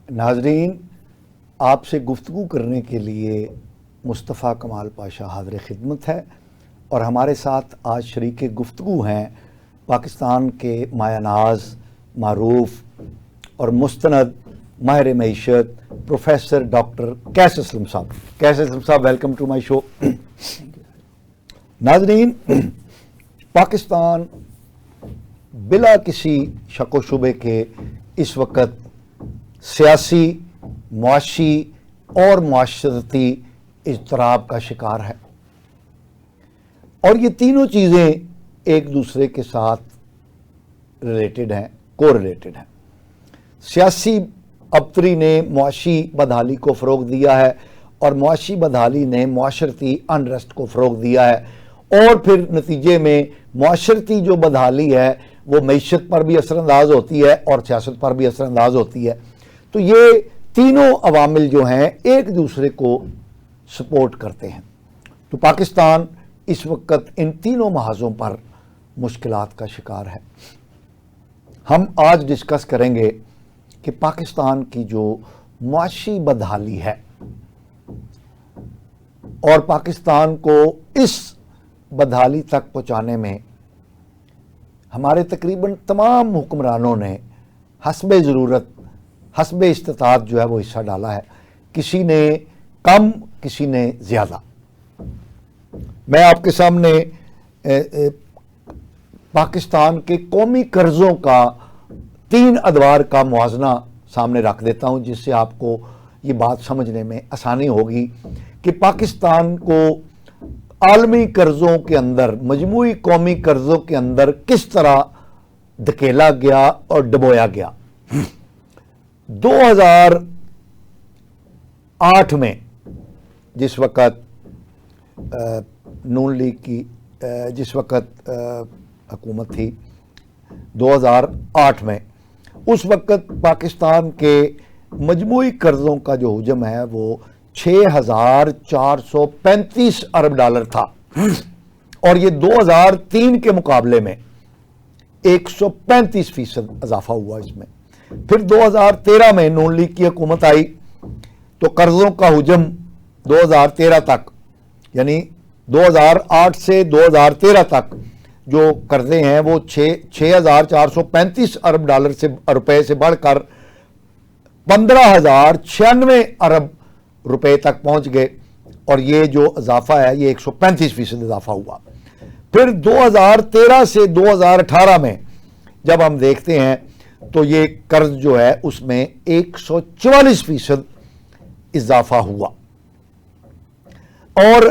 ناظرین، آپ سے گفتگو کرنے کے لیے مصطفیٰ کمال پاشا حاضر خدمت ہے، اور ہمارے ساتھ آج شریک گفتگو ہیں پاکستان کے مایہ ناز، معروف اور مستند ماہر معیشت پروفیسر ڈاکٹر قیس اسلم صاحب۔ قیس اسلم صاحب، ویلکم ٹو مائی شو۔ ناظرین، پاکستان بلا کسی شک و شبے کے اس وقت سیاسی، معاشی اور معاشرتی اضطراب کا شکار ہے، اور یہ تینوں چیزیں ایک دوسرے کے ساتھ ریلیٹڈ ہیں، کو ریلیٹڈ ہیں۔ سیاسی ابتری نے معاشی بدحالی کو فروغ دیا ہے، اور معاشی بدحالی نے معاشرتی انریسٹ کو فروغ دیا ہے، اور پھر نتیجے میں معاشرتی جو بدحالی ہے وہ معیشت پر بھی اثر انداز ہوتی ہے اور سیاست پر بھی اثر انداز ہوتی ہے۔ تو یہ تینوں عوامل جو ہیں ایک دوسرے کو سپورٹ کرتے ہیں۔ تو پاکستان اس وقت ان تینوں محاذوں پر مشکلات کا شکار ہے۔ ہم آج ڈسکس کریں گے کہ پاکستان کی جو معاشی بدحالی ہے اور پاکستان کو اس بدحالی تک پہنچانے میں ہمارے تقریباً تمام حکمرانوں نے حسب ضرورت، حسب استطاعت جو ہے وہ حصہ ڈالا ہے، کسی نے کم، کسی نے زیادہ۔ میں آپ کے سامنے پاکستان کے قومی قرضوں کا 3 ادوار کا موازنہ سامنے رکھ دیتا ہوں، جس سے آپ کو یہ بات سمجھنے میں آسانی ہوگی کہ پاکستان کو عالمی قرضوں کے اندر، مجموعی قومی قرضوں کے اندر کس طرح دھکیلا گیا اور ڈبویا گیا۔ 2008 میں جس وقت نون لیگ کی جس وقت حکومت تھی 2008 میں، اس وقت پاکستان کے مجموعی قرضوں کا جو حجم ہے وہ 6,435 ارب ڈالر تھا، اور یہ 2003 کے مقابلے میں 135% اضافہ ہوا اس میں۔ پھر 2013 میں نون لیگ کی حکومت آئی تو قرضوں کا حجم 2013 تک، یعنی 2008 سے 2013 تک جو قرضے ہیں وہ 6,435 ارب ڈالر سے روپے سے بڑھ کر 15,096 ارب روپے تک پہنچ گئے، اور یہ جو اضافہ ہے یہ 135% اضافہ ہوا۔ پھر 2013 سے 2018 میں جب ہم دیکھتے ہیں تو یہ قرض جو ہے اس میں 144% اضافہ ہوا، اور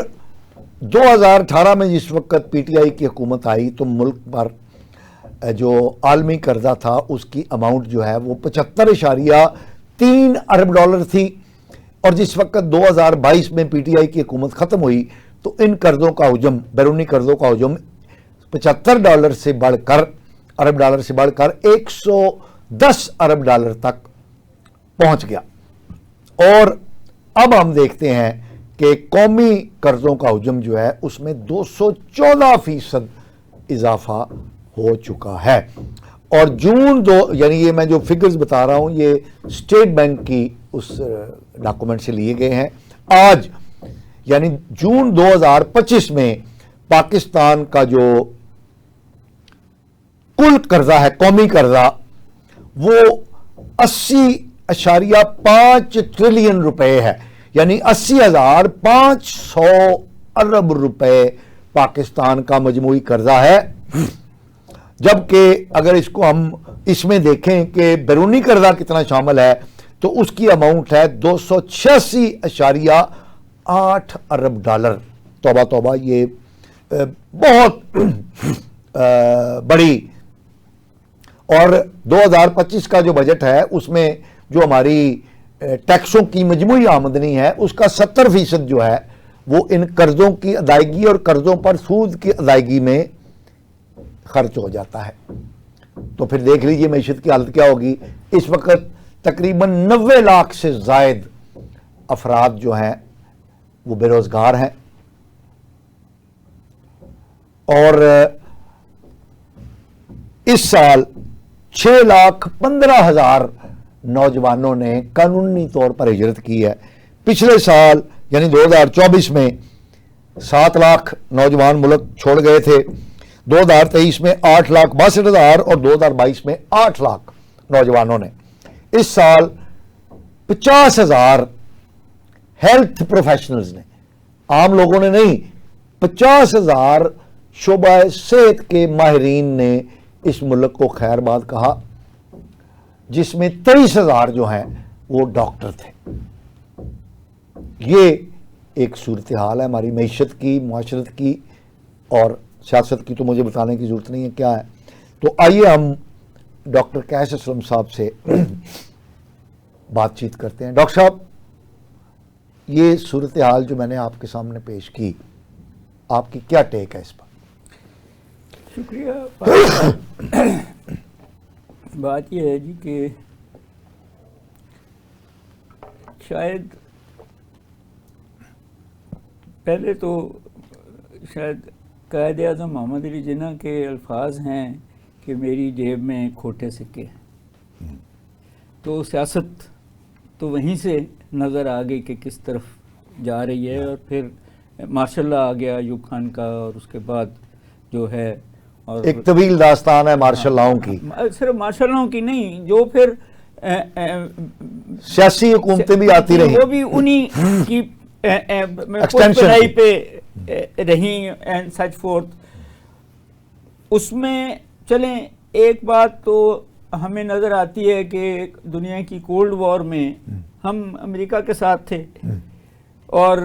2018 میں جس وقت پی ٹی آئی کی حکومت آئی تو ملک پر جو عالمی قرضہ تھا اس کی اماؤنٹ جو ہے وہ 75.3 ارب ڈالر تھی، اور جس وقت 2022 میں پی ٹی آئی کی حکومت ختم ہوئی تو ان قرضوں کا حجم، بیرونی قرضوں کا حجم 75 ارب ڈالر سے بڑھ کر 110 ارب ڈالر تک پہنچ گیا۔ اور اب ہم دیکھتے ہیں کہ قومی قرضوں کا حجم جو ہے اس میں 214% اضافہ ہو چکا ہے، اور یعنی یہ میں جو فگرز بتا رہا ہوں یہ اسٹیٹ بینک کی اس ڈاکومنٹ سے لیے گئے ہیں۔ آج یعنی جون 2025 میں پاکستان کا جو کل قرضہ ہے، قومی قرضہ، وہ 80.5 ٹریلین روپے ہے، یعنی 80,500 ارب روپے پاکستان کا مجموعی قرضہ ہے۔ جبکہ اگر اس کو ہم اس میں دیکھیں کہ بیرونی قرضہ کتنا شامل ہے تو اس کی اماؤنٹ ہے 286.8 ارب ڈالر۔ توبہ توبہ، یہ بہت بڑی، اور 2025 کا جو بجٹ ہے اس میں جو ہماری ٹیکسوں کی مجموعی آمدنی ہے اس کا 70% جو ہے وہ ان قرضوں کی ادائیگی اور قرضوں پر سود کی ادائیگی میں خرچ ہو جاتا ہے۔ تو پھر دیکھ لیجئے معیشت کی حالت کیا ہوگی۔ اس وقت تقریباً 90 لاکھ سے زائد افراد جو ہیں وہ بے روزگار ہیں، اور اس سال 6,15,000 نوجوانوں نے قانونی طور پر ہجرت کی ہے. پچھلے سال یعنی 2024 میں 7 لاکھ نوجوان ملک چھوڑ گئے تھے. 2023 میں 8,62,000 اور 2022 میں 8 لاکھ نوجوانوں نے. اس سال 50,000 ہیلتھ پروفیشنلز نے، عام لوگوں نے نہیں، 50,000 شعبہ صحت کے ماہرین نے اس ملک کو خیر باد کہا، جس میں 23,000 جو ہیں وہ ڈاکٹر تھے. یہ ایک صورتحال ہے ہماری معیشت کی، معاشرت کی اور سیاست کی، تو مجھے بتانے کی ضرورت نہیں ہے کیا ہے. تو آئیے ہم ڈاکٹر قیس اسلم صاحب سے بات چیت کرتے ہیں. ڈاکٹر صاحب، یہ صورتحال جو میں نے آپ کے سامنے پیش کی، آپ کی کیا ٹیک ہے اس پر؟ شکریہ. بات یہ ہے جی کہ شاید پہلے تو شاید قائد اعظم محمد علی جناح کے الفاظ ہیں کہ میری جیب میں کھوٹے سکے ہیں، تو سیاست تو وہیں سے نظر آ گئی کہ کس طرف جا رہی ہے. اور پھر مارشل لا آ گیا ایوب خان کا، اور اس کے بعد جو ہے اور ایک طویل داستان ہے مارشل لاؤں کی. صرف مارشل لاؤں کی نہیں، جو پھر سیاسی حکومتیں بھی آتی رہی، وہ بھی انہی کی ایکسٹینشن پہ رہی اینڈ سچ فورتھ. اس میں چلیں ایک بات تو ہمیں نظر آتی ہے کہ دنیا کی کولڈ وار میں ہم امریکہ کے ساتھ تھے، اور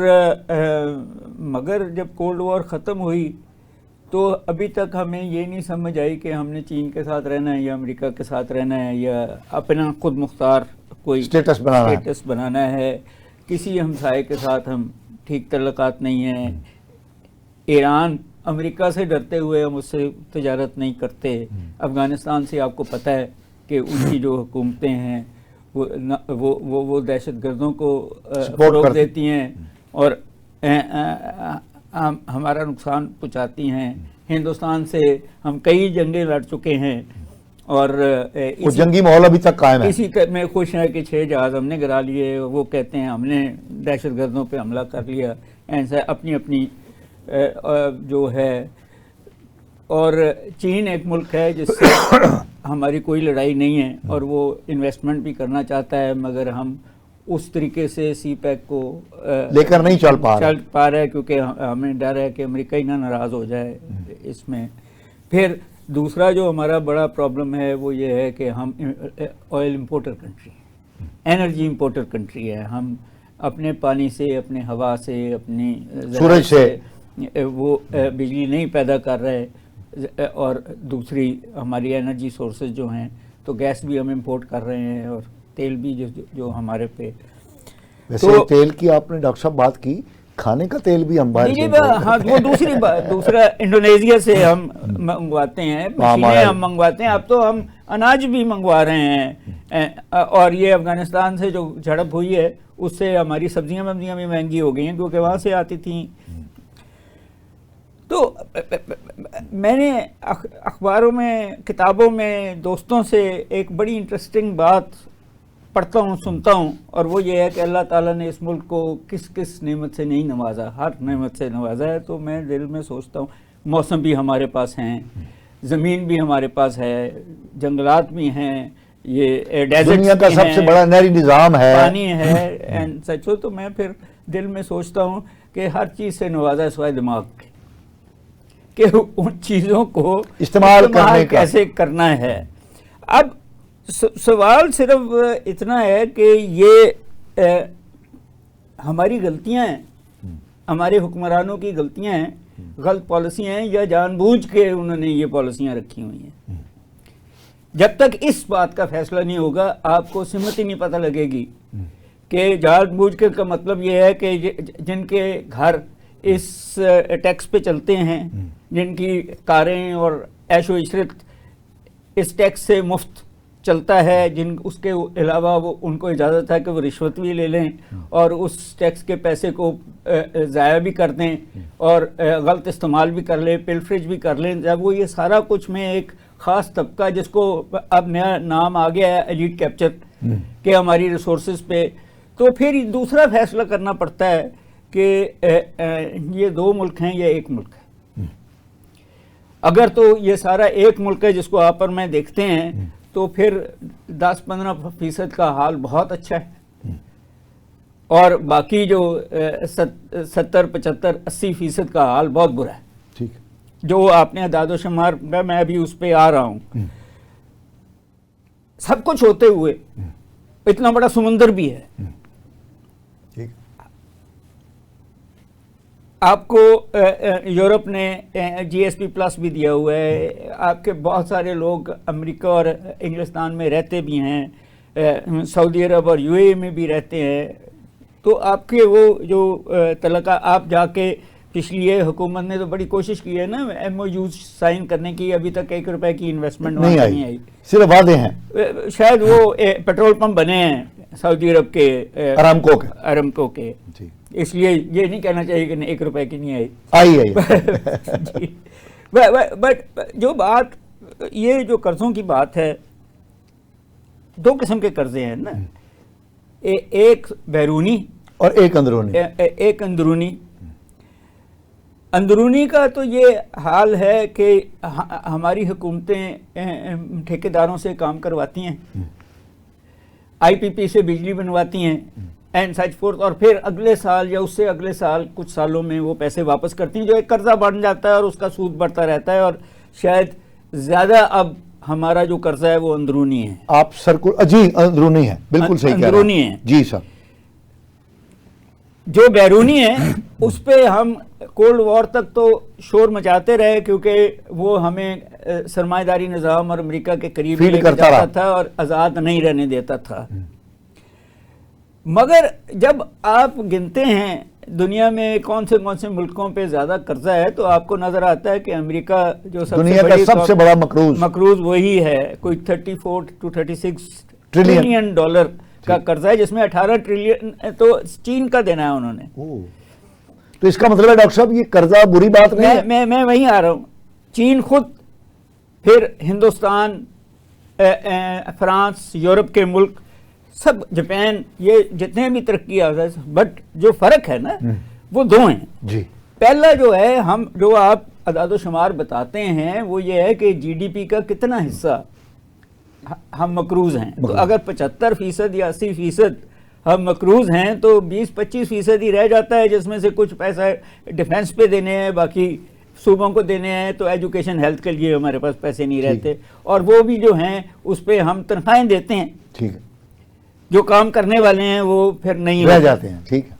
مگر جب کولڈ وار ختم ہوئی تو ابھی تک ہمیں یہ نہیں سمجھ آئی کہ ہم نے چین کے ساتھ رہنا ہے یا امریکہ کے ساتھ رہنا ہے یا اپنا خود مختار کوئی اسٹیٹس بنانا ہے. کسی ہمسائے کے ساتھ ہم ٹھیک تعلقات نہیں ہیں. ایران امریکہ سے ڈرتے ہوئے ہم اس سے تجارت نہیں کرتے. افغانستان سے آپ کو پتہ ہے کہ ان کی جو حکومتیں ہیں وہ دہشت گردوں کو فروغ دیتی ہیں اور ہمارا نقصان پہنچاتی ہیں. ہندوستان سے ہم کئی جنگیں لڑ چکے ہیں اور جنگی ماحول ابھی تک قائم ہے. اسی میں خوش ہیں کہ 6 جہاز ہم نے گرا لیے. وہ کہتے ہیں ہم نے دہشت گردوں پہ حملہ کر لیا. ایسا اپنی جو ہے. اور چین ایک ملک ہے جس سے ہماری کوئی لڑائی نہیں ہے اور وہ انویسٹمنٹ بھی کرنا چاہتا ہے، مگر ہم اس طریقے سے سی پیک کو لے کر نہیں چل پا رہے کیونکہ ہمیں ڈر ہے کہ امریکہ ہی نہ ناراض ہو جائے اس میں. پھر دوسرا جو ہمارا بڑا پرابلم ہے وہ یہ ہے کہ ہم oil importer country, energy importer country ہے. ہم اپنے پانی سے، اپنے ہوا سے، اپنی سورج سے وہ بجلی نہیں پیدا کر رہے. اور دوسری ہماری انرجی سورسز جو ہیں تو گیس بھی ہم امپورٹ کر رہے ہیں اور تیل بھی جو ہمارے پہ. ویسے تیل کی آپ نے ڈاکٹر صاحب بات کی، کھانے کا تیل بھی ہم باہر سے ہاں وہ دوسرا انڈونیزیا سے ہم منگواتے ہیں، مشینیں ہم منگواتے ہیں. اب تو ہم اناج بھی منگوا رہے ہیں. اور یہ افغانستان سے جو جھڑپ ہوئی ہے اس سے ہماری سبزیاں بھی مہنگی ہو گئی ہیں کیونکہ وہاں سے آتی تھیں. تو میں نے اخباروں میں، کتابوں میں، دوستوں سے ایک بڑی انٹرسٹنگ بات پڑھتا ہوں، سنتا ہوں، اور وہ یہ ہے کہ اللہ تعالیٰ نے اس ملک کو کس کس نعمت سے نہیں نوازا. ہر نعمت سے نوازا ہے. تو میں دل میں سوچتا ہوں موسم بھی ہمارے پاس ہیں، زمین بھی ہمارے پاس ہے، جنگلات بھی ہیں، یہ دنیا کا سب سے بڑا نہری نظام ہے، پانی ہے اینڈ سچو. تو میں پھر دل میں سوچتا ہوں کہ ہر چیز سے نوازا ہے سوائے دماغ کے، کہ ان چیزوں کو استعمال کیسے کرنا ہے. اب سوال صرف اتنا ہے کہ یہ ہماری غلطیاں ہیں، ہمارے حکمرانوں کی غلطیاں ہیں، غلط پالیسیاں ہیں، یا جان بوجھ کے انہوں نے یہ پالیسیاں رکھی ہوئی ہیں. جب تک اس بات کا فیصلہ نہیں ہوگا آپ کو سمت ہی نہیں پتہ لگے گی کہ جان بوجھ کے کا مطلب یہ ہے کہ جن کے گھر اس ٹیکس پہ چلتے ہیں، جن کی کاریں اور عیش و عشرت اس ٹیکس سے مفت چلتا ہے، اس کے علاوہ وہ ان کو اجازت ہے کہ وہ رشوت بھی لے لیں اور اس ٹیکس کے پیسے کو ضائع بھی کر دیں اور غلط استعمال بھی کر لیں، پلفریج بھی کر لیں. جب وہ یہ سارا کچھ میں ایک خاص طبقہ جس کو اب نیا نام آ گیا ہے ایلیٹ کیپچر کہ ہماری ریسورسز پہ، تو پھر دوسرا فیصلہ کرنا پڑتا ہے کہ یہ دو ملک ہیں یا ایک ملک ہے. اگر تو یہ سارا ایک ملک ہے جس کو آپ اور میں دیکھتے ہیں تو پھر 10-15% کا حال بہت اچھا ہے، اور باقی جو 70-75-80% کا حال بہت برا ہے. ٹھیک، جو آپ نے اعداد و شمار، میں ابھی اس پہ آ رہا ہوں. سب کچھ ہوتے ہوئے اتنا بڑا سمندر بھی ہے. ٹھیک، آپ کو یورپ نے GSP+ بھی دیا ہوا ہے. آپ کے بہت سارے لوگ امریکہ اور انگلستان میں رہتے بھی ہیں، سعودی عرب اور UAE میں بھی رہتے ہیں. تو آپ کے وہ جو تعلقہ، آپ جا کے پچھلی حکومت نے تو بڑی کوشش کی ہے نا MOU سائن کرنے کی، ابھی تک 1 روپے کی انویسٹمنٹ نہیں آئی، صرف وعدے ہیں. شاید وہ پیٹرول پمپ بنے ہیں سعودی عرب کے، ارامکو کے. اس لیے یہ نہیں کہنا چاہیے کہ 1 روپے کی نہیں آئی. بٹ جو بات، یہ جو قرضوں کی بات ہے، 2 قسم کے قرضے ہیں نا، ایک بیرونی اور ایک اندرونی. ایک اندرونی. اندرونی کا تو یہ حال ہے کہ ہماری حکومتیں ٹھیکیداروں سے کام کرواتی ہیں، IPP سے بجلی بنواتی ہیں اینڈ سچ فورتھ، اور پھر اگلے سال یا اس سے اگلے سال کچھ سالوں میں وہ پیسے واپس کرتی ہیں، جو ایک قرضہ بن جاتا ہے اور اس کا سود بڑھتا رہتا ہے. اور شاید زیادہ اب ہمارا جو قرضہ ہے وہ اندرونی ہے. آپ جی اندرونی ہے، بالکل صحیح کہہ رہے ہیں. اندرونی ہے جی صاحب. جو بیرونی ہے اس پہ ہم کولڈ وار تک تو شور مچاتے رہے، کیونکہ وہ ہمیں سرمایہ داری نظام اور امریکہ کے قریب لے کے جاتا تھا اور آزاد نہیں رہنے دیتا تھا. مگر جب آپ گنتے ہیں دنیا میں کون سے ملکوں پہ زیادہ قرضہ ہے، تو آپ کو نظر آتا ہے کہ امریکہ جو دنیا کا سب سے بڑا مقروض وہی ہے، کوئی 34-36 ٹریلین ڈالر کا قرضہ ہے، جس میں 18 ٹریلین تو چین کا دینا ہے انہوں نے. تو اس کا مطلب ہے ڈاکٹر صاحب یہ قرضہ بری بات نہیں ہے. میں وہیں آ رہا ہوں. چین خود، پھر ہندوستان، فرانس، یورپ کے ملک سب، جاپان، یہ جتنے بھی ترقی یافتہ ہے، بٹ جو فرق ہے نا وہ 2 ہیں. جی. پہلا جو ہے، ہم جو آپ اعداد و شمار بتاتے ہیں وہ یہ ہے کہ GDP کا کتنا حصہ ہم مقروض ہیں. تو اگر 75% یا 80% ہم مقروض ہیں تو 20-25% ہی رہ جاتا ہے، جس میں سے کچھ پیسہ ڈیفنس پہ دینے ہیں، باقی صوبوں کو دینے ہیں. تو ایجوکیشن، ہیلتھ کے لیے ہمارے پاس پیسے نہیں رہتے، اور وہ بھی جو ہیں اس پہ ہم تنخواہیں دیتے ہیں. ٹھیک ہے. جو کام کرنے والے ہیں وہ پھر نہیں رہ جاتے ہیں. ٹھیک ہے.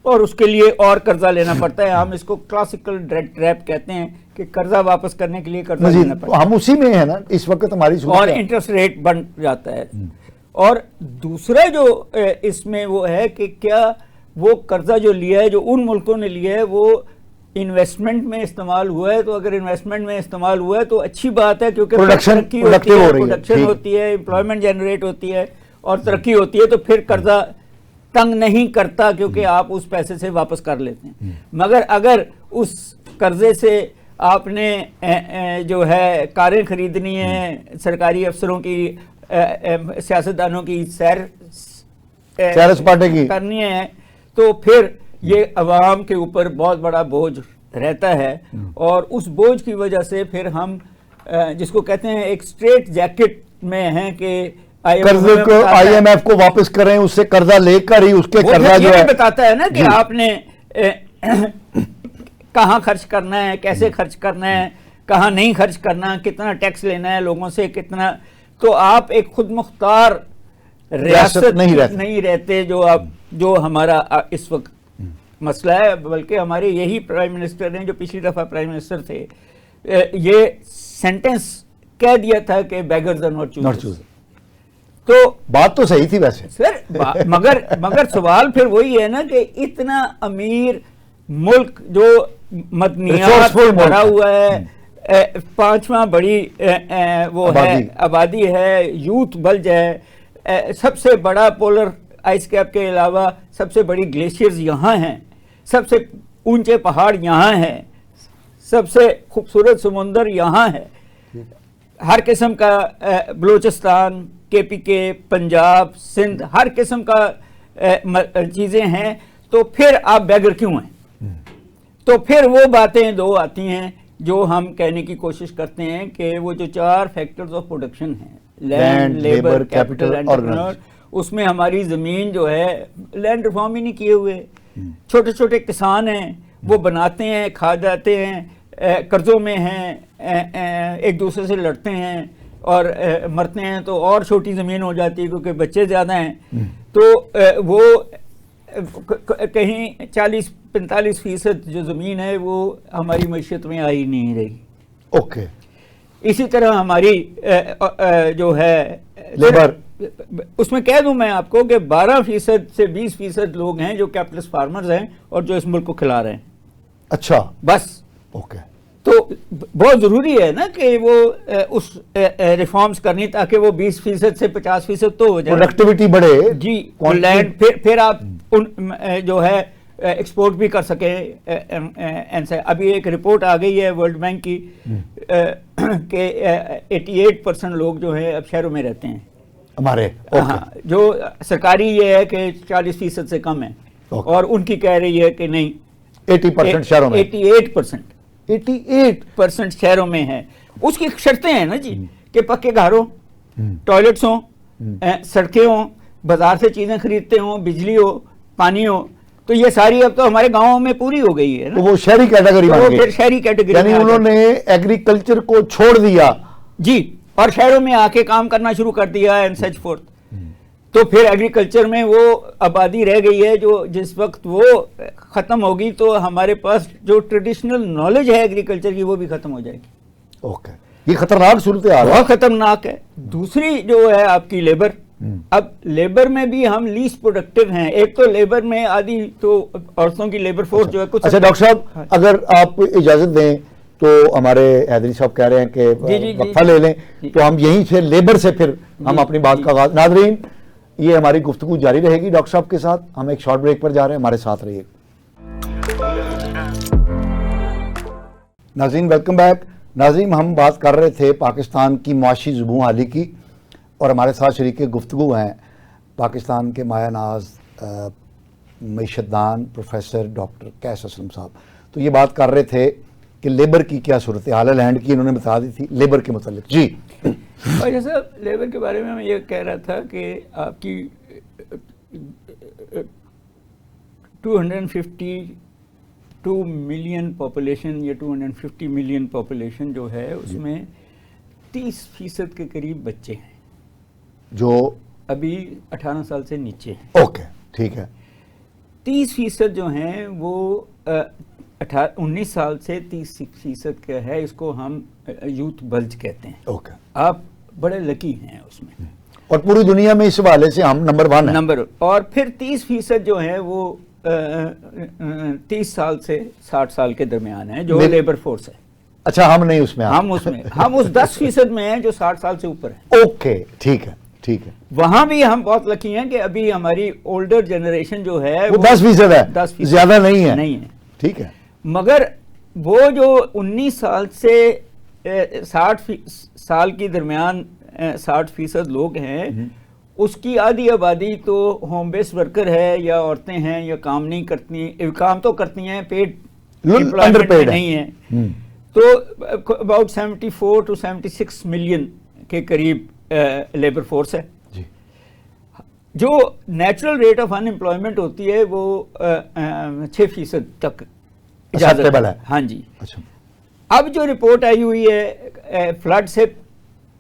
اور اس کے لیے اور قرضہ لینا پڑتا ہے. ہم اس کو کلاسیکل ٹریپ کہتے ہیں کہ قرضہ واپس کرنے کے لیے قرضہ لینا پڑتا ہے. ہم اسی میں ہیں نا اس وقت ہماری صورت، اور انٹرسٹ ریٹ بن جاتا ہے. اور دوسرا جو اس میں وہ ہے کہ کیا وہ قرضہ جو لیا ہے، جو ان ملکوں نے لیا ہے، وہ انویسٹمنٹ میں استعمال ہوا ہے. تو اگر انویسٹمنٹ میں استعمال ہوا ہے تو اچھی بات ہے، کیونکہ پروڈکشن ہوتی ہے، امپلائمنٹ جنریٹ ہوتی ہے اور ترقی ہوتی ہے. تو پھر قرضہ تنگ نہیں کرتا، کیونکہ آپ اس پیسے سے واپس کر لیتے ہیں. مگر اگر اس قرضے سے آپ نے جو ہے کاریں خریدنی ہیں، سرکاری افسروں کی، سیاستدانوں کی سیر سپاٹے کی کرنی ہے، تو پھر یہ عوام کے اوپر بہت بڑا بوجھ رہتا ہے. اور اس بوجھ کی وجہ سے پھر ہم جس کو کہتے ہیں ایک اسٹریٹ جیکٹ میں ہیں کہ قرضے کو IMF کو واپس کریں، اس سے قرضہ لے کر ہی اس کے قرضہ جو ہے بتاتا ہے نا کہ آپ نے کہاں خرچ کرنا ہے، کیسے خرچ کرنا ہے، کہاں نہیں خرچ کرنا، کتنا ٹیکس لینا ہے لوگوں سے، کتنا. تو آپ ایک خود مختار ریاست نہیں رہتے، جو ہمارا اس وقت مسئلہ ہے. بلکہ ہمارے یہی پرائم منسٹر ہیں جو پچھلی دفعہ پرائم منسٹر تھے، یہ سینٹنس کہہ دیا تھا کہ بیگرز آر ناٹ چوزرز. تو بات تو صحیح تھی ویسے سر، مگر سوال پھر وہی ہے نا کہ اتنا امیر ملک جو مدنیات بھرا ہوا ہے، 5واں بڑی وہ ہے آبادی ہے، یوتھ بلج ہے، سب سے بڑا پولر آئس کیپ کے علاوہ سب سے بڑی گلیشیئرز یہاں ہیں، سب سے اونچے پہاڑ یہاں ہیں، سب سے خوبصورت سمندر یہاں ہے. ہر قسم کا بلوچستان KPK پنجاب سندھ ہر قسم کا چیزیں ہیں، تو پھر آپ بیگر کیوں ہیں؟ تو پھر وہ باتیں دو آتی ہیں جو ہم کہنے کی کوشش کرتے ہیں کہ وہ جو 4 فیکٹرز آف پروڈکشن ہیں، لینڈ، لیبر، کیپٹل، انٹرپرینور، اس میں ہماری زمین جو ہے لینڈ ریفارم ہی نہیں کیے ہوئے، چھوٹے چھوٹے کسان ہیں، وہ بناتے ہیں، کھا جاتے ہیں، قرضوں میں ہیں، ایک دوسرے سے لڑتے ہیں اور مرتے ہیں، تو اور چھوٹی زمین ہو جاتی ہے کیونکہ بچے زیادہ ہیں، تو وہ کہیں 40-45% جو زمین ہے وہ ہماری معیشت میں آئی نہیں رہی۔ اوکے، اسی طرح ہماری جو ہے لیبر، اس میں کہہ دوں میں آپ کو کہ 12% سے 20% لوگ ہیں جو کیپٹلسٹ فارمرز ہیں اور جو اس ملک کو کھلا رہے ہیں۔ اچھا، بس اوکے، تو بہت ضروری ہے نا کہ وہ اس ریفارمز کرنی تاکہ وہ 20% سے 50% تو ہو جائے، پروڈکٹیوٹی بڑھے، جی، لینڈ پھر آپ جو ہے ایکسپورٹ بھی کر سکیں۔ ابھی ایک رپورٹ آ گئی ہے ورلڈ بینک کی کہ 88% لوگ جو ہیں اب شہروں میں رہتے ہیں ہمارے، ہاں، جو سرکاری یہ ہے کہ 40% سے کم ہے، اور ان کی کہہ رہی ہے کہ نہیں 80% شہروں میں، 88% شہروں میں ہے۔ اس کی شرطیں ہیں نا جی کہ پکے گھر ہوں، ٹوائلٹس ہوں، سڑکیں ہوں، بازار سے چیزیں خریدتے ہوں، بجلی ہو، پانی ہو، تو یہ ساری اب تو ہمارے گاؤں میں پوری ہو گئی ہے نا، تو وہ شہری کیٹیگری بن گئی، پھر شہری کیٹیگری، یعنی انہوں نے ایگریکلچر کو چھوڑ دیا جی، اور شہروں میں آ کے کام کرنا شروع کر دیا اینڈ سچ فورتھ۔ تو پھر ایگریکلچر میں وہ آبادی رہ گئی ہے جو جس وقت وہ ختم ہوگی تو ہمارے پاس جو ٹریڈیشنل نالج ہے ایگریکلچر کی وہ بھی ختم ہو جائے گی۔ اوکے، یہ خطرناک صورتحال ہے، بہت خطرناک ہے۔ دوسری جو ہے آپ کی لیبر، اب لیبر میں بھی ہم لیسٹ پروڈکٹیو ہیں۔ ایک تو لیبر میں آدھی تو عورتوں کی لیبر فورس جو ہے کچھ، اچھا ڈاکٹر صاحب اگر آپ اجازت دیں تو ہمارے حیدری صاحب کہہ رہے ہیں کہ وقفہ لے لیں، تو ہم یہیں سے لیبر سے پھر ہم اپنی بات کا آغاز۔ ناظرین، یہ ہماری گفتگو جاری رہے گی ڈاکٹر صاحب کے ساتھ، ہم ایک شارٹ بریک پر جا رہے ہیں، ہمارے ساتھ رہیے۔ ناظرین ویلکم بیک۔ ناظرین، ہم بات کر رہے تھے پاکستان کی معاشی زبوں حالی کی، اور ہمارے ساتھ شریک گفتگو ہیں پاکستان کے مایہ ناز معیشت دان پروفیسر ڈاکٹر قیس اسلم صاحب۔ تو یہ بات کر رہے تھے کہ لیبر کی کیا صورتحال ہے، لینڈ کی انہوں نے بتا دی تھی، لیبر کے متعلق۔ جی اور صاحب لیبر کے بارے میں یہ کہہ رہا تھا کہ آپ کی 252 ملین پاپولیشن یا 250 ملین پاپولیشن جو ہے اس میں 30% کے قریب بچے ہیں جو ابھی 18 سال سے نیچے ہیں۔ اوکے، ٹھیک ہے۔ 30% جو ہیں وہ 19 سال سے 30% کا ہے، اس کو ہم یوتھ بلج کہتے ہیں۔ اوکے، آپ بڑے لکی ہیں اس میں، اور پوری دنیا میں اس حوالے سے ہم نمبر 1 ہیں۔ اور پھر 30% جو ہیں وہ 30 سال سے 60 سال کے درمیان ہیں جو لیبر فورس ہے۔ اچھا، ہم نہیں اس میں، ہم اس 10% میں ہیں جو 60 سال سے اوپر ہیں۔ اوکے، ٹھیک ہے، ٹھیک ہے۔ وہاں بھی ہم بہت لکی ہیں کہ ابھی ہماری اولڈر جنریشن جو ہے وہ 10% ہے، 10% زیادہ نہیں ہے، نہیں ہے، ٹھیک ہے۔ مگر وہ جو 19 سال سے 60 سال کی درمیان 60% لوگ ہیں، اس کی آدھی آبادی تو ہوم بیس ورکر ہے، یا عورتیں ہیں، یا کام نہیں کرتی، کام تو کرتی ہیں، پیڈ امپلائمنٹ نہیں ہے، تو اباؤٹ 74 to 76 ملین کے قریب لیبر فورس ہے۔ جو natural rate of in employment ہوتی ہے وہ 6% تک اجازت ہے۔ ہاں جی۔ اب جو رپورٹ آئی ہوئی ہے فلڈ سے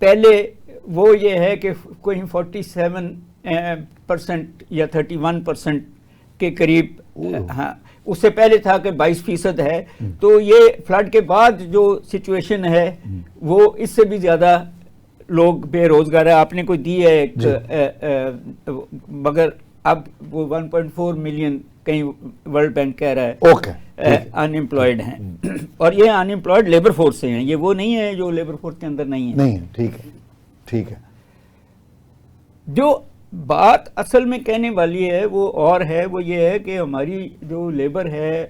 پہلے وہ یہ ہے کہ کوئی 47% یا 31% کے قریب، ہاں اس سے پہلے تھا کہ 22% ہے، تو یہ فلڈ کے بعد جو سچویشن ہے وہ اس سے بھی زیادہ لوگ بے روزگار ہے۔ آپ نے کوئی دی ہے ایک، مگر اب وہ 1.4 ملین کہیں ورلڈ بینک کہہ رہا ہے ان امپلائڈ ہیں، اور یہ ان امپلائڈ لیبر فورس سے ہیں، یہ وہ نہیں ہے جو لیبر فورس کے اندر نہیں ہے۔ ٹھیک ہے، ٹھیک ہے۔ جو بات اصل میں کہنے والی ہے وہ اور ہے، وہ یہ ہے کہ ہماری جو لیبر ہے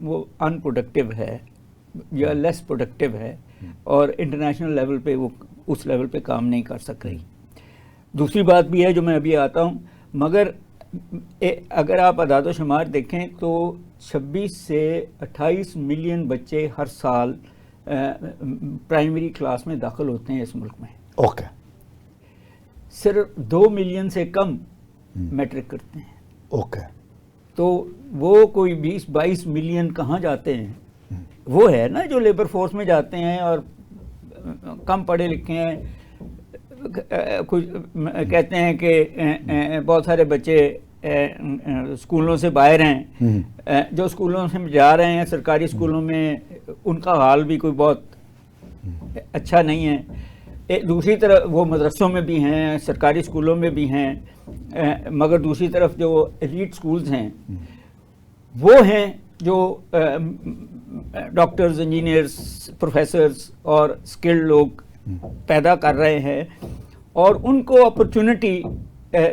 وہ ان پروڈکٹیو ہے یا لیس پروڈکٹیو ہے، اور انٹرنیشنل لیول پہ وہ اس لیول پہ کام نہیں کر سک رہی. دوسری بات بھی ہے جو میں ابھی آتا ہوں، مگر اگر آپ اعداد و شمار دیکھیں تو 26 سے 28 ملین بچے ہر سال پرائمری کلاس میں داخل ہوتے ہیں اس ملک میں. اوکے. صرف 2 ملین سے کم میٹرک کرتے ہیں. اوکے. تو وہ کوئی 20-22 ملین کہاں جاتے ہیں؟ وہ ہے نا جو لیبر فورس میں جاتے ہیں اور کم پڑھے لکھے ہیں. کچھ کہتے ہیں کہ بہت سارے بچے اسکولوں سے باہر ہیں، جو اسکولوں سے جا رہے ہیں سرکاری اسکولوں میں ان کا حال بھی کوئی بہت اچھا نہیں ہے. دوسری طرف وہ مدرسوں میں بھی ہیں، سرکاری اسکولوں میں بھی ہیں، مگر دوسری طرف جو ایلیٹ اسکولز ہیں وہ ہیں جو ڈاکٹرز، انجینئرز، پروفیسرز اور اسکلڈ لوگ پیدا کر رہے ہیں، اور ان کو اپرچونٹی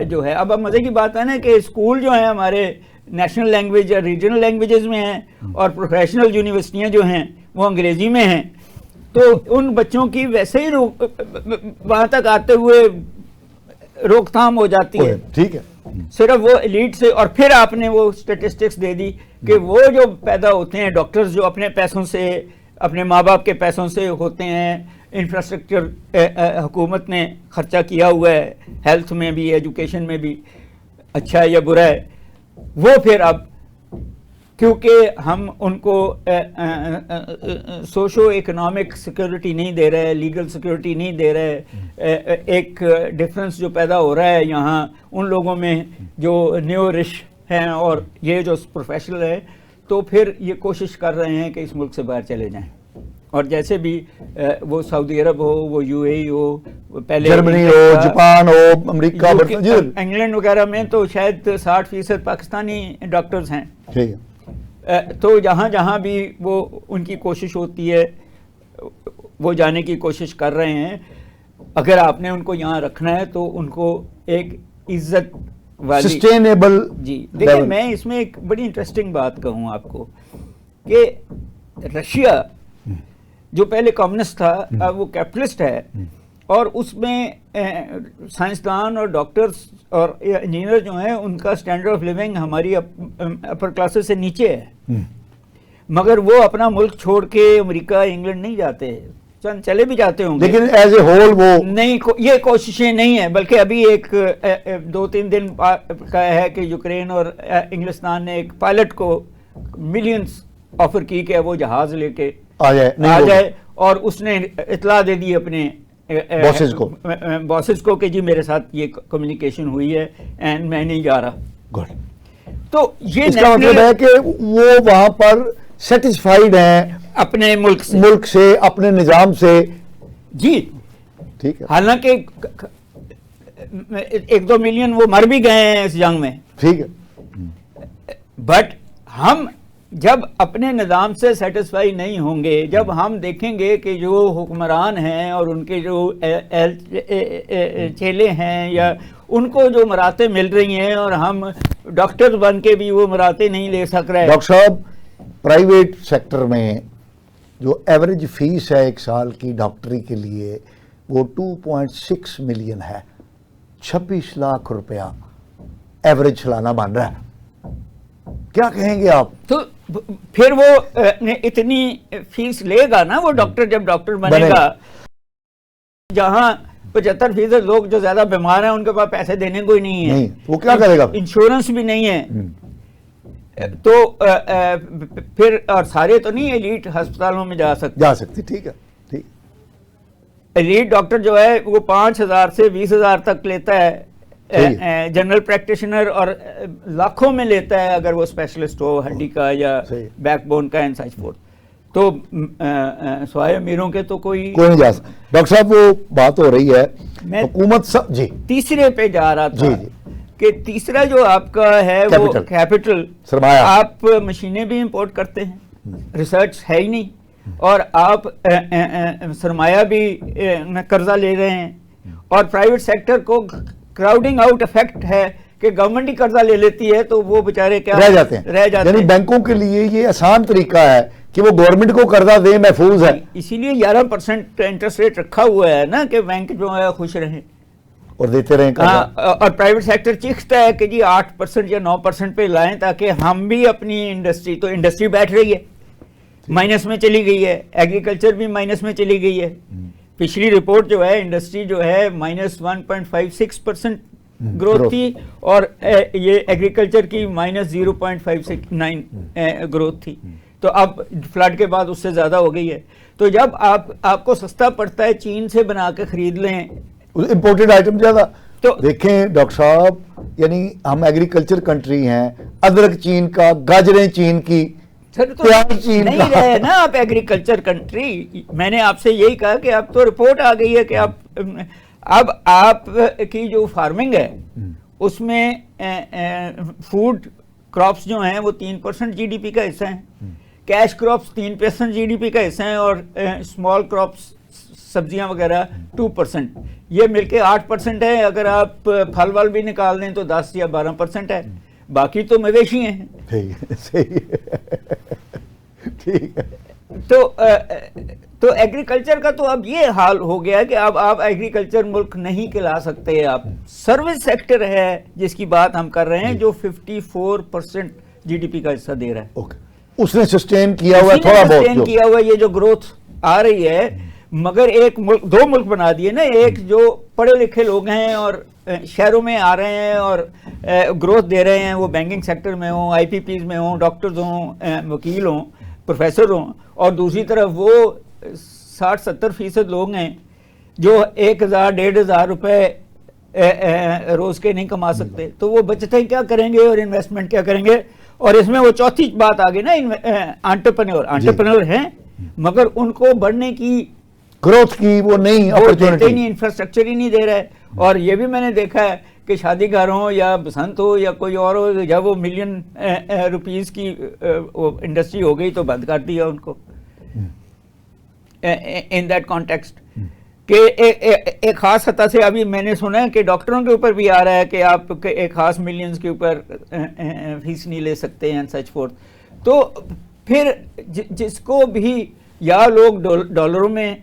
جو ہے. اب مزے کی بات ہے نا کہ اسکول جو ہیں ہمارے نیشنل لینگویج یا ریجنل لینگویجز میں ہیں، اور پروفیشنل یونیورسٹیاں جو ہیں وہ انگریزی میں ہیں. تو ان بچوں کی ویسے ہی وہاں تک آتے ہوئے روک تھام ہو جاتی ہے. ٹھیک ہے. صرف وہ ایلیٹ سے. اور پھر آپ نے وہ اسٹیٹسٹکس دے دی کہ وہ جو پیدا ہوتے ہیں ڈاکٹرز جو اپنے پیسوں سے، اپنے ماں باپ کے پیسوں سے ہوتے ہیں، انفراسٹرکچر حکومت نے خرچہ کیا ہوا ہے، ہیلتھ میں بھی، ایجوکیشن میں بھی، اچھا ہے یا برا ہے، وہ پھر اب کیونکہ ہم ان کو سوشو اکنامک سیکورٹی نہیں دے رہے، لیگل سیکورٹی نہیں دے رہے، ایک ڈفرنس جو پیدا ہو رہا ہے یہاں ان لوگوں میں جو نیو رش ہیں اور یہ جو پروفیشنل ہے، تو پھر یہ کوشش کر رہے ہیں کہ اس ملک سے باہر چلے جائیں. اور جیسے بھی وہ سعودی عرب ہو، وہ یو اے ای ہو، پہلے جرمنی ہو، جاپان ہو، امریکہ، انگلینڈ وغیرہ میں تو شاید 60% پاکستانی ڈاکٹرز ہیں. ٹھیک ہے. تو جہاں جہاں بھی وہ ان کی کوشش ہوتی ہے وہ جانے کی کوشش کر رہے ہیں. اگر آپ نے ان کو یہاں رکھنا ہے تو ان کو ایک عزت والی سسٹینیبل. جی دیکھیں، میں اس میں ایک بڑی انٹرسٹنگ بات کہوں آپ کو کہ رشیا جو پہلے کمیونسٹ تھا اب وہ کیپٹلسٹ ہے، اور اس میں سائنسدان اور ڈاکٹرز اور انجینئر جو ہیں ان کا سٹینڈرڈ آف لیونگ ہماری اپر کلاسز سے نیچے ہے، مگر وہ اپنا ملک چھوڑ کے امریکہ، انگلینڈ نہیں جاتے. چند چلے بھی جاتے ہوں گے لیکن ایز اے ہول وہ نہیں، یہ کوششیں نہیں ہیں. بلکہ ابھی ایک 2-3 دن کا ہے کہ یوکرین اور انگلستان نے ایک پائلٹ کو ملینز آفر کی کہ وہ جہاز لے کے آ جائے، اور اس نے اطلاع دے دی اپنے باسز کو کہ جی میرے ساتھ یہ کمیونیکیشن ہوئی ہے اینڈ میں نہیں جا رہا. گڈ. تو یہ اس کا مطلب ہے کہ وہ وہاں پر سیٹسفائیڈ ہیں اپنے ملک سے، اپنے نظام سے. جی ٹھیک ہے. حالانکہ 1-2 ملین وہ مر بھی گئے ہیں اس جنگ میں. ٹھیک ہے. بٹ ہم جب اپنے نظام سے سیٹسفائی نہیں ہوں گے، جب ہم دیکھیں گے کہ جو حکمران ہیں اور ان کے جو چیلے ہیں یا ان کو جو مراتب مل رہی ہیں اور ہم ڈاکٹر بن کے بھی وہ مراتب نہیں لے سک رہے. ڈاکٹر صاحب، پرائیویٹ سیکٹر میں جو ایوریج فیس ہے ایک سال کی ڈاکٹری کے لیے وہ 2.6 ملین ہے. 26 لاکھ روپیہ ایوریج سالانہ بن رہا ہے. کیا کہیں گے آپ؟ تو پھر وہ اتنی فیس لے گا نا وہ ڈاکٹر جب ڈاکٹر بنے گا. جہاں 75% لوگ جو زیادہ بیمار ہیں ان کے پاس پیسے دینے کو ہی نہیں ہے، وہ کیا کرے گا؟ انشورنس بھی نہیں ہے. تو پھر اور سارے تو نہیں ایلیٹ ہسپتالوں میں جا سکتے. ٹھیک ہے. ٹھیک. ایلیٹ ڈاکٹر جو ہے وہ 5,000 سے 20,000 تک لیتا ہے جنرل پریکٹیشنر، اور لاکھوں میں لیتا ہے اگر وہ اسپیشلسٹ ہو ہڈی کا یا بیک بون کا اینڈ سچ فورتھ. تو سوائے امیروں کے تو کوئی نہیں جا سکتا. ڈاکٹر صاحب وہ بات ہو رہی ہے حکومت جی تیسرے پہ جا رہا تھا کہ تیسرا جو آپ کا ہے وہ کیپٹل سرمایہ. آپ مشینیں بھی امپورٹ کرتے ہیں، ریسرچ ہے ہی نہیں، اور آپ سرمایہ بھی قرضہ لے رہے ہیں، اور پرائیویٹ سیکٹر کو کراؤڈنگ آؤٹ افیکٹ ہے کہ گورنمنٹ ہی قرضہ لے لیتی ہے تو وہ بیچارے کیا رہ جاتے ہیں. یعنی بینکوں کے لیے یہ آسان طریقہ ہے کہ وہ گورنمنٹ کو قرضہ دیں محفوظ ہے. اسی لیے 11% انٹرسٹ ریٹ رکھا ہوا ہے نا کہ بینک جو ہے خوش رہیں اور دیتے رہیں. اور پرائیویٹ سیکٹر چیختا ہے کہ جی 8% یا 9% پہ لائیں تاکہ ہم بھی اپنی انڈسٹری, تو انڈسٹری بیٹھ رہی ہے, مائنس میں چلی گئی ہے, ایگریکلچر بھی مائنس میں چلی گئی ہے. پچھلی رپورٹ جو ہے انڈسٹری جو ہے -1.56% گروتھ تھی, اور یہ ایگریکلچر کی -0.569 گروتھ تھی. تو اب فلڈ کے بعد اس سے زیادہ ہو گئی ہے. تو جب آپ کو سستا پڑتا ہے چین سے بنا کے خرید لیں, امپورٹڈ آئٹم زیادہ. تو دیکھیں ڈاکٹر صاحب, یعنی ہم ایگریکلچر کنٹری ہیں, ادرک چین کا, گاجریں چین کی, نہیں رہے نا آپ ایگریکلچر کنٹری. میں نے آپ سے یہی کہا کہ اب تو رپورٹ آ گئی ہے کہ اب آپ کی جو فارمنگ ہے اس میں فوڈ کراپس جو ہیں وہ 3% جی ڈی پی کا حصہ ہیں, cash crops 3% GDP کا حصہ ہیں, اور اسمال کراپس سبزیاں وغیرہ 2%. یہ مل کے 8% ہے. اگر آپ پھل ول بھی نکال دیں تو 10 یا 12% ہے. باقی تو مویشی ہیں. تو ایگریکلچر کا تو اب یہ حال ہو گیا کہ اب آپ ایگریکلچر ملک نہیں کھلا سکتے. آپ سروس سیکٹر ہے جس کی بات ہم کر رہے ہیں جو 54% جی ڈی پی کا حصہ دے رہا ہے. اس نے سسٹین کیا ہوا ہے تھوڑا بہت, سسٹین کیا ہوا یہ جو گروتھ آ رہی ہے. مگر ایک ملک, دو ملک بنا دیے نا, ایک جو پڑھے لکھے لوگ ہیں اور شہروں میں آ رہے ہیں اور گروتھ دے رہے ہیں, وہ بینکنگ سیکٹر میں ہوں, آئی پی پیز میں ہوں, ڈاکٹرز ہوں, وکیل ہوں, پروفیسر ہوں, اور دوسری طرف وہ 60-70% لوگ ہیں جو 1000-1500 روپے روز کے نہیں کما سکتے. تو وہ بچتیں کیا کریں گے اور انویسٹمنٹ کیا کریں گے؟ اور اس میں وہ چوتھی بات آ گئی نا, انٹرپرینور ہیں مگر ان کو بڑھنے کی گروتھ کی وہ نہیں اپرچونٹی, نہیں, انفراسٹرکچر ہی نہیں دے رہا ہے. اور یہ بھی میں نے دیکھا ہے کہ شادی گھر ہو یا بسنت ہو یا کوئی اور ہو, جب وہ ملین روپیز کی انڈسٹری ہو گئی تو بند کر دیا ان کو. ان دیٹ کانٹیکسٹ کہ ایک خاص سطح سے ابھی میں نے سنا ہے کہ ڈاکٹروں کے اوپر بھی آ رہا ہے کہ آپ ایک خاص ملینز کے اوپر فیس نہیں لے سکتے ہیں سچ فورتھ. تو پھر جس کو بھی یا لوگ ڈالروں میں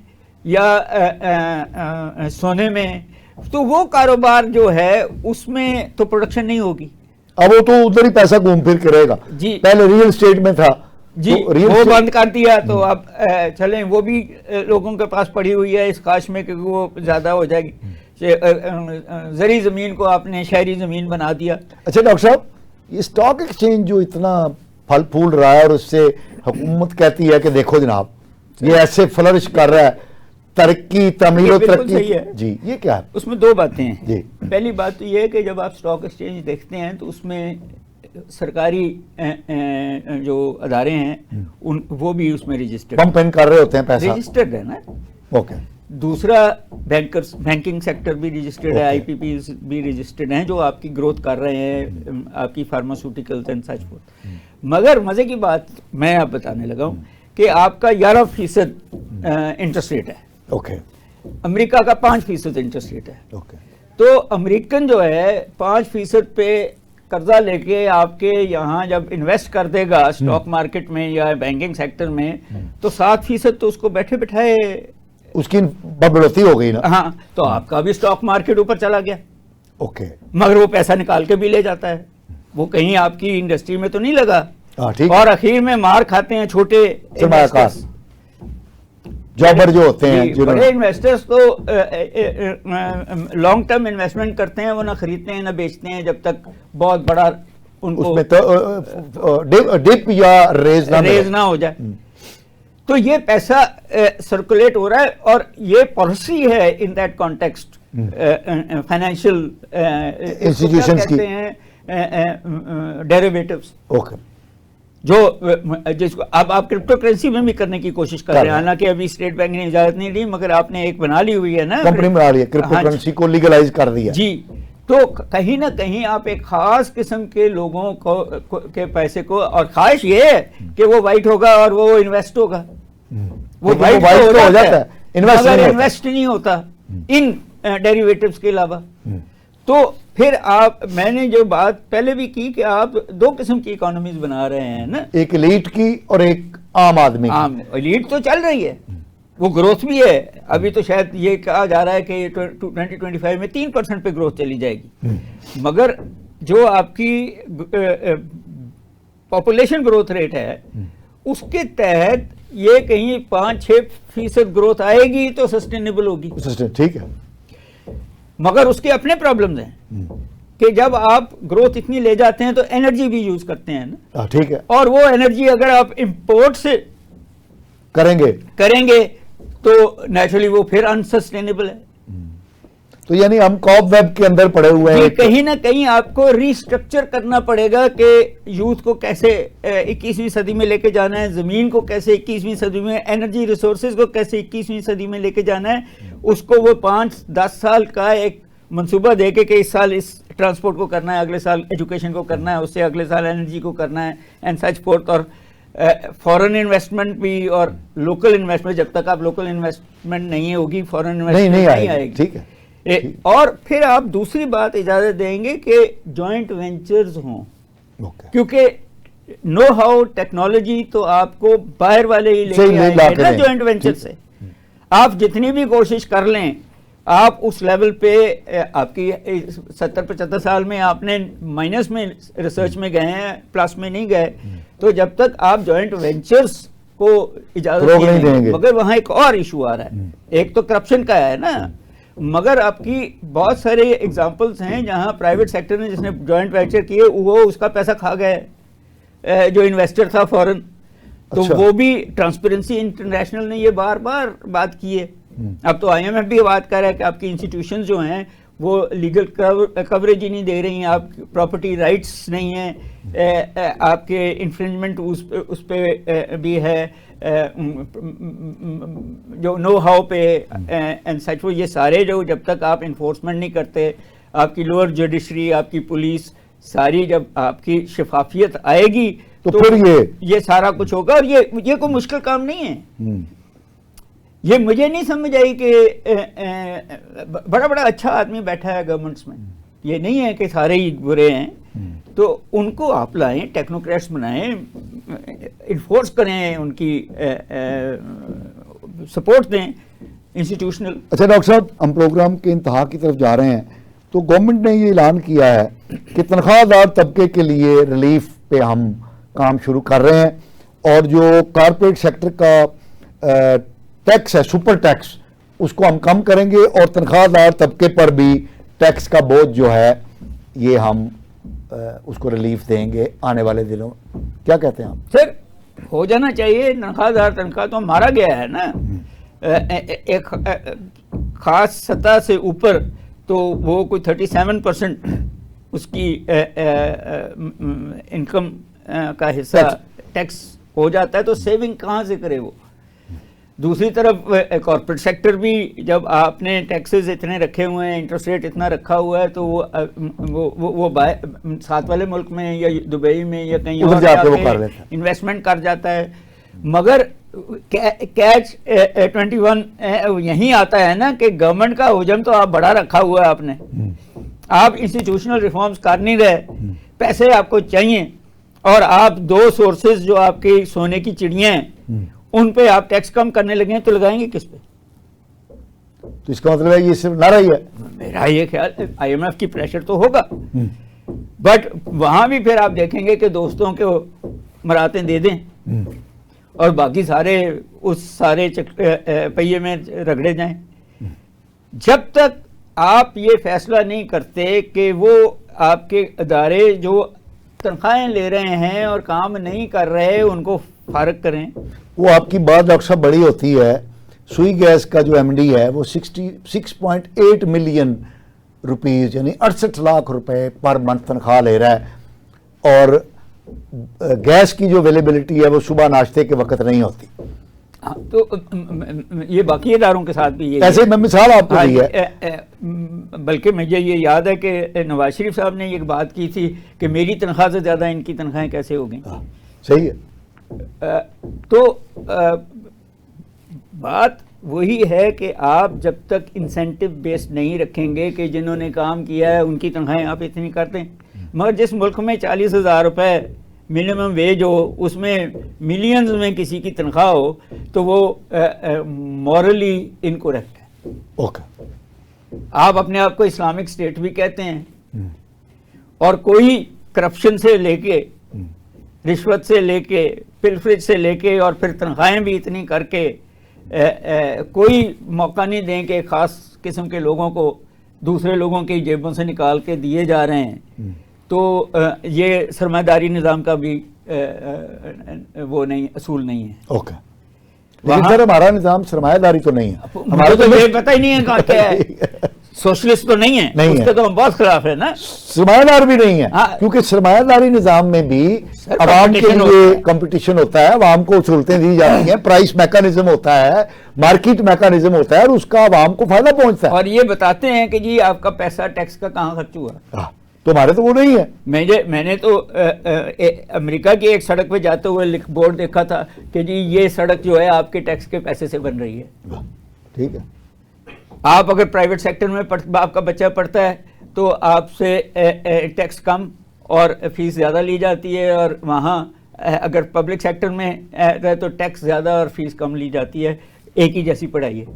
یا سونے میں, تو وہ کاروبار جو ہے اس میں تو پروڈکشن نہیں ہوگی. اب وہ تو ادھر ہی پیسہ گھوم پھر کرے گا. جی, پہلے ریئل اسٹیٹ میں تھا جی, وہ بند کر دیا. تو اب چلیں وہ بھی لوگوں کے پاس پڑی ہوئی ہے اس کاش میں کہ وہ زیادہ ہو جائے گی. زرعی زمین کو آپ نے شہری زمین بنا دیا. اچھا ڈاکٹر صاحب, یہ اسٹاک ایکسچینج جو اتنا پھل پھول رہا ہے اور اس سے حکومت کہتی ہے کہ دیکھو جناب یہ ایسے فلرش کر رہا ہے, ترقی, تعمیر و ترقی, جی یہ کیا ہے؟ اس میں دو باتیں ہیں. جی, پہلی بات تو یہ ہے کہ جب آپ اسٹاک ایکسچینج دیکھتے ہیں تو اس میں سرکاری جو ادارے ہیں وہ بھی اس میں رجسٹرڈ پمپ ان کر رہے ہوتے ہیں پیسہ, رجسٹرڈ ہے نا. اوکے. دوسرا بینکنگ سیکٹر بھی رجسٹرڈ ہے, آئی پی پیز بھی رجسٹرڈ ہیں جو آپ کی گروتھ کر رہے ہیں, آپ کی فارماسیوٹیکلز اینڈ سچ فورتھ. مگر مزے کی بات میں آپ بتانے لگا ہوں کہ آپ کا 11% انٹرسٹ ریٹ ہے. اوکے. امریکہ کا 5% انٹرسٹ ریٹ ہے. اوکے. تو امریکن جو ہے 5% پہ قرضہ لے کے آپ کے یہاں جب انویسٹ کر دے گا اسٹاک مارکیٹ میں یا بینکنگ سیکٹر میں, تو 7% تو اس کو بیٹھے بٹھائے اس کی بڑھوتری ہو گئی نا. ہاں, تو آپ کا بھی اسٹاک مارکیٹ اوپر چلا گیا. اوکے. مگر وہ پیسہ نکال کے بھی لے جاتا ہے, وہ کہیں آپ کی انڈسٹری میں تو نہیں لگا. اور اخیر میں مار کھاتے ہیں چھوٹے جابر جو ہوتے ہیں. بڑے انویسٹرز تو لانگ ٹرم انویسٹمنٹ کرتے ہیں, وہ نہ خریدتے ہیں نہ بیچتے ہیں جب تک بہت بڑا ان کو ڈپ یا ریز نہ ہو جائے. تو یہ پیسہ سرکولیٹ ہو رہا ہے, اور یہ پالیسی ہے in that context financial institutions کی ڈیریویٹوز. اوکے. جو جس کو اب آپ کرپٹو کرنسی میں بھی کرنے کی کوشش کر رہے ہیں, حالانکہ ابھی اسٹیٹ بینک نے اجازت نہیں دی, مگر آپ نے ایک بنا لی ہوئی ہے نا, کمپنی بنا لی ہے, کرپٹو کرنسی کو لیگلائز کر دیا. جی. تو کہیں نہ کہیں آپ ایک خاص قسم کے لوگوں کے پیسے کو, اور خواہش یہ ہے کہ وہ وائٹ ہوگا اور وہ انویسٹ ہوگا. وہ وائٹ ہو جاتا ہے مگر انویسٹ نہیں ہوتا ان ڈیریویٹوز کے علاوہ. تو پھر میں نے جو بات پہلے بھی کی کہ آپ دو قسم کی اکانومیز بنا رہے ہیں نا, ایک ایلیٹ کی اور ایک عام آدمی عام لیڈ تو چل رہی ہے, وہ گروتھ بھی ہے. ابھی تو شاید یہ کہا جا رہا ہے کہ 2025 میں 3% پہ گروتھ چلی جائے گی, مگر جو آپ کی پاپولیشن گروتھ ریٹ ہے اس کے تحت یہ کہیں 5-6% گروتھ آئے گی تو سسٹینیبل ہوگی. ٹھیک ہے, مگر اس کے اپنے پرابلمز ہیں کہ جب آپ گروتھ اتنی لے جاتے ہیں تو انرجی بھی یوز کرتے ہیں نا. ٹھیک ہے, اور وہ انرجی اگر آپ امپورٹ سے کریں گے تو نیچرلی وہ پھر انسسٹینیبل ہے. تو یعنی ہم کاپ ویب کے اندر پڑے ہوئے ہیں. کہیں نہ کہیں آپ کو ریسٹرکچر کرنا پڑے گا کہ یوتھ کو کیسے 21ویں صدی میں لے کے جانا ہے, زمین کو کیسے 21ویں صدی میں, انرجی ریسورسز کو کیسے 21ویں صدی میں لے کے جانا ہے. اس کو وہ 5-10 سال کا ایک منصوبہ دے کے کہ اس سال اس ٹرانسپورٹ کو کرنا ہے, اگلے سال ایجوکیشن کو کرنا ہے, اس سے اگلے سال انرجی کو کرنا ہے اینڈ سچ فورتھ. اور فورن انویسٹمنٹ بھی اور لوکل انویسٹمنٹ, جب تک آپ لوکل انویسٹمنٹ نہیں ہوگی فورن انویسٹمنٹ نہیں آئے گی. ٹھیک ہے. اور پھر آپ دوسری بات اجازت دیں گے کہ جوائنٹ وینچرز ہوں, کیونکہ نو ہاؤ ٹیکنالوجی تو آپ کو باہر والے ہی لے کے آئیں گے نا جوائنٹ وینچر سے. آپ جتنی بھی کوشش کر لیں, آپ اس لیول پہ آپ کی 70-75 سال میں آپ نے مائنس میں ریسرچ میں گئے ہیں, پلس میں نہیں گئے, تو جب تک آپ جوائنٹ وینچرز کو اجازت نہیں دیں گے. مگر وہاں ایک اور ایشو آ رہا ہے, ایک تو کرپشن کا ہے نا, مگر آپ کی بہت سارے ایگزامپلس ہیں جہاں پرائیویٹ سیکٹر نے جس نے جوائنٹ وینچر کیے وہ اس کا پیسہ کھا گئے جو انویسٹر تھا فورن. تو وہ بھی ٹرانسپیرنسی انٹرنیشنل نے یہ بار بار بات کی ہے. اب تو IMF بھی بات کر رہا ہے کہ آپ کی انسٹیٹیوشنز جو ہیں وہ لیگل کوریج ہی نہیں دے رہی ہیں, آپ پراپرٹی رائٹس نہیں ہیں, آپ کے انفرنجمنٹ اس پہ بھی ہے, جو نو ہاؤ پہ اینڈ سچ. وہ یہ سارے جو جب تک آپ انفورسمنٹ نہیں کرتے, آپ کی لوور جوڈیشری, آپ کی پولیس ساری جب آپ کی شفافیت آئے گی تو پھر یہ سارا کچھ ہوگا. اور یہ کوئی مشکل کام نہیں ہے. یہ مجھے نہیں سمجھ آئی کہ بڑا بڑا اچھا آدمی بیٹھا ہے گورنمنٹس میں, یہ نہیں ہے کہ سارے ہی برے ہیں, تو ان کو آپ لائیں, ٹیکنوکریٹس بنائیں, انفورس کریں, ان کی سپورٹ دیں انسٹیٹیوشنل. اچھا ڈاکٹر صاحب, ہم پروگرام کے انتہا کی طرف جا رہے ہیں, تو گورنمنٹ نے یہ اعلان کیا ہے کہ تنخواہ دار طبقے کے لیے ریلیف پہ ہم کام شروع کر رہے ہیں, اور جو کارپوریٹ سیکٹر کا ٹیکس ہے, سپر ٹیکس, اس کو ہم کم کریں گے, اور تنخواہ دار طبقے پر بھی ٹیکس کا بوجھ جو ہے یہ ہم اس کو ریلیف دیں گے آنے والے دنوں. کیا کہتے ہیں آپ؟ سر ہو جانا چاہیے. تنخواہ دار تنخواہ تو مارا گیا ہے نا, ایک خاص سطح سے اوپر تو وہ کوئی 37% اس کی انکم کا حصہ ٹیکس ہو جاتا ہے, تو سیونگ کہاں سے کرے وہ. دوسری طرف کارپوریٹ سیکٹر بھی, جب آپ نے ٹیکسز اتنے رکھے ہوئے ہیں, انٹرسٹ ریٹ اتنا رکھا ہوا ہے, تو وہ ساتھ والے ملک میں یا دبئی میں یا کہیں اور انویسٹمنٹ کر جاتا ہے. مگر کیچ 21 یہیں آتا ہے نا کہ گورنمنٹ کا حجم تو آپ بڑا رکھا ہوا ہے آپ نے, آپ انسٹیٹیوشنل ریفارمز کر نہیں رہے, پیسے آپ کو چاہیے, اور آپ دو سورسز جو آپ کی سونے کی چڑیاں ہیں ان پہ آپ ٹیکس کم کرنے لگے ہیں, تو لگائیں گے کس پہ؟ تو اس کا مطلب ہے یہ صرف نعرہ ہی ہے. میرا یہ خیال IMF کی پریشر تو ہوگا, بٹ وہاں بھی پھر آپ دیکھیں گے کہ دوستوں کے مراتیں دے دیں اور باقی سارے اس سارے پہیے میں رگڑے جائیں. جب تک آپ یہ فیصلہ نہیں کرتے کہ وہ آپ کے ادارے جو تنخواہیں لے رہے ہیں اور کام نہیں کر رہے ان کو فارغ کریں. وہ آپ کی بات ڈاکٹر صاحب بڑی ہوتی ہے. سوئی گیس کا جو MD ہے وہ 66.8 ملین روپیز یعنی 68 لاکھ روپے پر منتھ تنخواہ لے رہا ہے, اور گیس کی جو اویلیبلٹی ہے وہ صبح ناشتے کے وقت نہیں ہوتی. تو یہ باقی اداروں کے ساتھ بھی یہ ایسے میں مثال آپ کو دی ہے. بلکہ مجھے یہ یاد ہے کہ نواز شریف صاحب نے یہ بات کی تھی کہ میری تنخواہ سے زیادہ ان کی تنخواہیں کیسے ہو گئیں. صحیح ہے. تو بات وہی ہے کہ آپ جب تک انسینٹو بیس نہیں رکھیں گے کہ جنہوں نے کام کیا ہے ان کی تنخواہیں آپ اتنی کرتے ہیں, مگر جس ملک میں 40,000 روپے منیمم ویج ہو، اس میں ملینز میں کسی کی تنخواہ ہو، تو وہ مورلی انکریکٹ ہے. اوکے. آپ اپنے آپ کو اسلامک اسٹیٹ بھی کہتے ہیں، اور کوئی کرپشن سے لے کے، رشوت سے لے کے، پلفریج سے لے کے، اور پھر تنخواہیں بھی اتنی کر کے کوئی موقع نہیں دیں کہ خاص قسم کے لوگوں کو دوسرے لوگوں کی جیبوں سے نکال کے دیے جا رہے ہیں، تو یہ سرمایہ داری نظام کا بھی وہ نہیں، اصول نہیں ہے. اوکے. لیکن سر ہمارا نظام سرمایہ داری تو نہیں ہے. ہمارا تو یہ پتہ ہی نہیں ہے کہاں کیا ہے. سوشلسٹ تو نہیں ہے، اس کے تو ہم بہت خلاف ہے نا. سرمایہ دار بھی نہیں ہے، کیونکہ سرمایہ داری نظام میں بھی عوام کے لیے کمپٹیشن ہوتا ہے، عوام کو سہولتیں دی جاتی ہیں، پرائس میکانزم ہوتا ہے، مارکیٹ میکانزم ہوتا ہے، اور اس کا عوام کو فائدہ پہنچتا ہے. اور یہ بتاتے ہیں کہ جی آپ کا پیسہ ٹیکس کا کہاں خرچ ہوا. تو ہمارے تو وہ نہیں ہے. میں نے تو امریکہ کی ایک سڑک پہ جاتے ہوئے بورڈ دیکھا تھا کہ جی یہ سڑک جو ہے آپ کے ٹیکس کے پیسے سے بن رہی ہے. ٹھیک ہے. آپ اگر پرائیویٹ سیکٹر میں آپ کا بچہ پڑھتا ہے تو آپ سے ٹیکس کم اور فیس زیادہ لی جاتی ہے، اور وہاں اگر پبلک سیکٹر میں ہے تو ٹیکس زیادہ اور فیس کم لی جاتی ہے. ایک ہی جیسی پڑھائی ہے.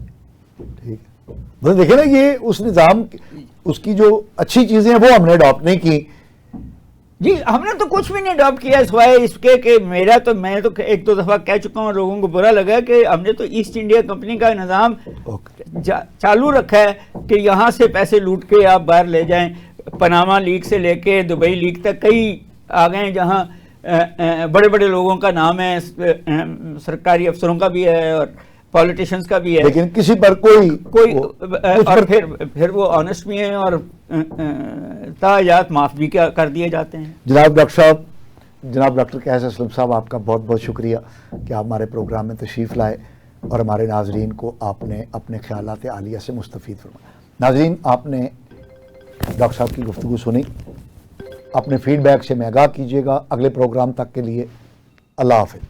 ٹھیک ہے. بس دیکھیں نا، یہ اس نظام، اس کی جو اچھی چیزیں ہیں وہ ہم نے اڈاپٹ نہیں کی. جی ہم نے تو کچھ بھی نہیں اڈاپٹ کیا سوائے اس کے کہ میں تو ایک دو دفعہ کہہ چکا ہوں، لوگوں کو برا لگا کہ ہم نے تو ایسٹ انڈیا کمپنی کا نظام چالو رکھا ہے کہ یہاں سے پیسے لوٹ کے آپ باہر لے جائیں. پاناما لیک سے لے کے دبئی لیک تک کئی آ گئے ہیں جہاں بڑے بڑے لوگوں کا نام ہے، سرکاری افسروں کا بھی ہے اور پولیٹیشنز کا بھی ہے، لیکن کسی پر کوئی اور پھر وہ آنسٹ بھی ہیں اور تاجات معاف بھی کر دیے جاتے ہیں. جناب ڈاکٹر صاحب، جناب ڈاکٹر قیس اسلم صاحب، آپ کا بہت بہت شکریہ کہ آپ ہمارے پروگرام میں تشریف لائے اور ہمارے ناظرین کو آپ نے اپنے خیالات عالیہ سے مستفید فرمایا. ناظرین، آپ نے ڈاکٹر صاحب کی گفتگو سنی. اپنے فیڈ بیک سے میں آگاہ کیجیے گا. اگلے پروگرام تک کے لیے اللہ حافظ.